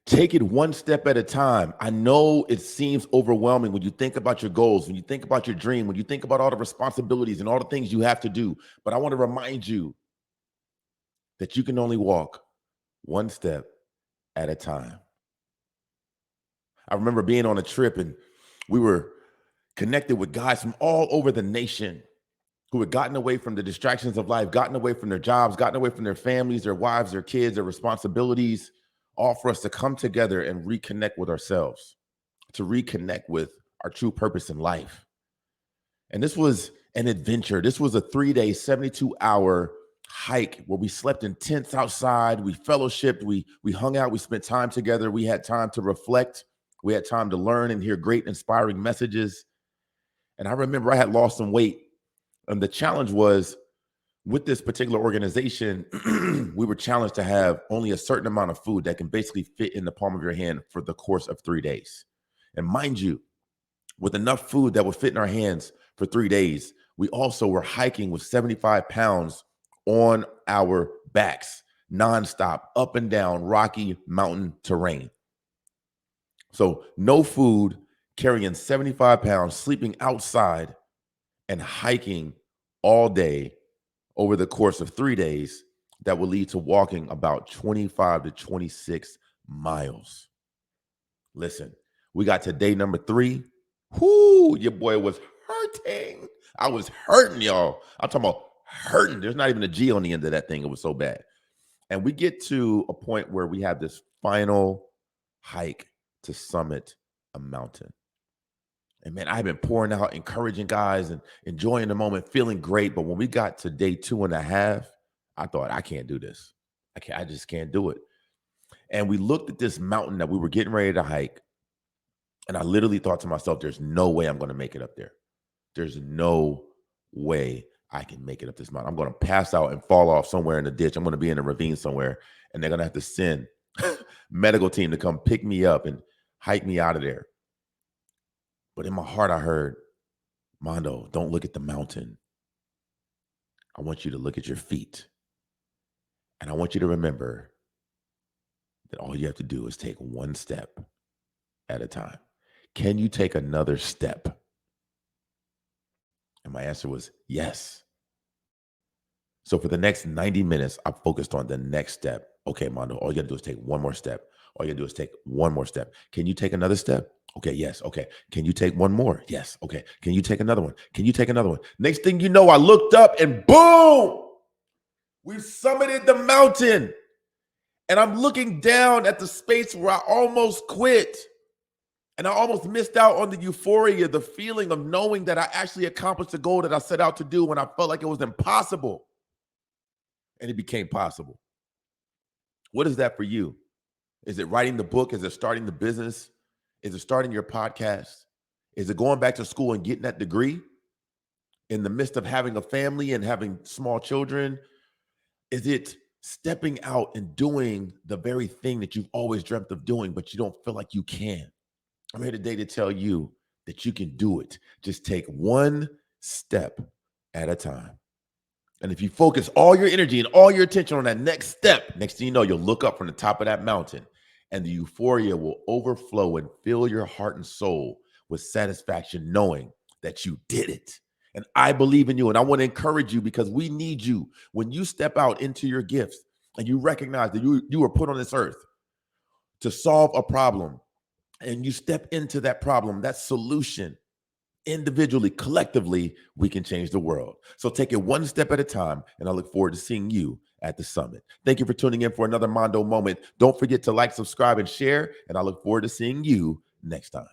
Take it one step at a time. I know it seems overwhelming when you think about your goals, when you think about your dream, when you think about all the responsibilities and all the things you have to do. But I want to remind you that you can only walk one step at a time. I remember being on a trip and we were connected with guys from all over the nation who had gotten away from the distractions of life, gotten away from their jobs, gotten away from their families, their wives, their kids, their responsibilities, all for us to come together and reconnect with ourselves, to reconnect with our true purpose in life. And this was an adventure. This was a 3-day, 72-hour hike where we slept in tents outside. We fellowshipped. We hung out. We spent time together. We had time to reflect. We had time to learn and hear great, inspiring messages. And I remember I had lost some weight. And the challenge was with this particular organization, we were challenged to have only a certain amount of food that can basically fit in the palm of your hand for the course of 3 days. And mind you, with enough food that would fit in our hands for 3 days, we also were hiking with 75 pounds on our backs, nonstop, up and down rocky mountain terrain. So no food, carrying 75 pounds, sleeping outside, and hiking all day over the course of 3 days that will lead to walking about 25 to 26 miles. Listen, we got to day number 3. Whoo, your boy was hurting. I was hurting, y'all. I'm talking about hurting. There's not even a G on the end of that thing. It was so bad. And we get to a point where we have this final hike to summit a mountain. And man, I've been pouring out, encouraging guys and enjoying the moment, feeling great. But when we got to day 2.5, I thought, I can't do this. I just can't do it. And we looked at this mountain that we were getting ready to hike. And I literally thought to myself, there's no way I'm going to make it up there. There's no way I can make it up this mountain. I'm going to pass out and fall off somewhere in the ditch. I'm going to be in a ravine somewhere. And they're going to have to send medical team to come pick me up and hike me out of there. But in my heart, I heard, Mondo, don't look at the mountain. I want you to look at your feet. And I want you to remember that all you have to do is take one step at a time. Can you take another step? And my answer was yes. So for the next 90 minutes, I focused on the next step. Okay, Mondo, all you got to do is take one more step. All you got to do is take one more step. Can you take another step? Okay, yes. Okay. Can you take one more? Yes. Okay. Can you take another one? Can you take another one? Next thing you know, I looked up and boom, we summited the mountain. And I'm looking down at the space where I almost quit. And I almost missed out on the euphoria, the feeling of knowing that I actually accomplished the goal that I set out to do when I felt like it was impossible. And it became possible. What is that for you? Is it writing the book? Is it starting the business? Is it starting your podcast? Is it going back to school and getting that degree in the midst of having a family and having small children? Is it stepping out and doing the very thing that you've always dreamt of doing, but you don't feel like you can? I'm here today to tell you that you can do it. Just take one step at a time. And if you focus all your energy and all your attention on that next step, next thing you know, you'll look up from the top of that mountain and the euphoria will overflow and fill your heart and soul with satisfaction knowing that you did it. And I believe in you. And I want to encourage you because we need you. When you step out into your gifts and you recognize that you were put on this earth to solve a problem, and you step into that problem, that solution, individually, collectively, we can change the world. So take it one step at a time, and I look forward to seeing you at the summit. Thank you for tuning in for another Mondoe Moment. Don't forget to like, subscribe, and share, and I look forward to seeing you next time.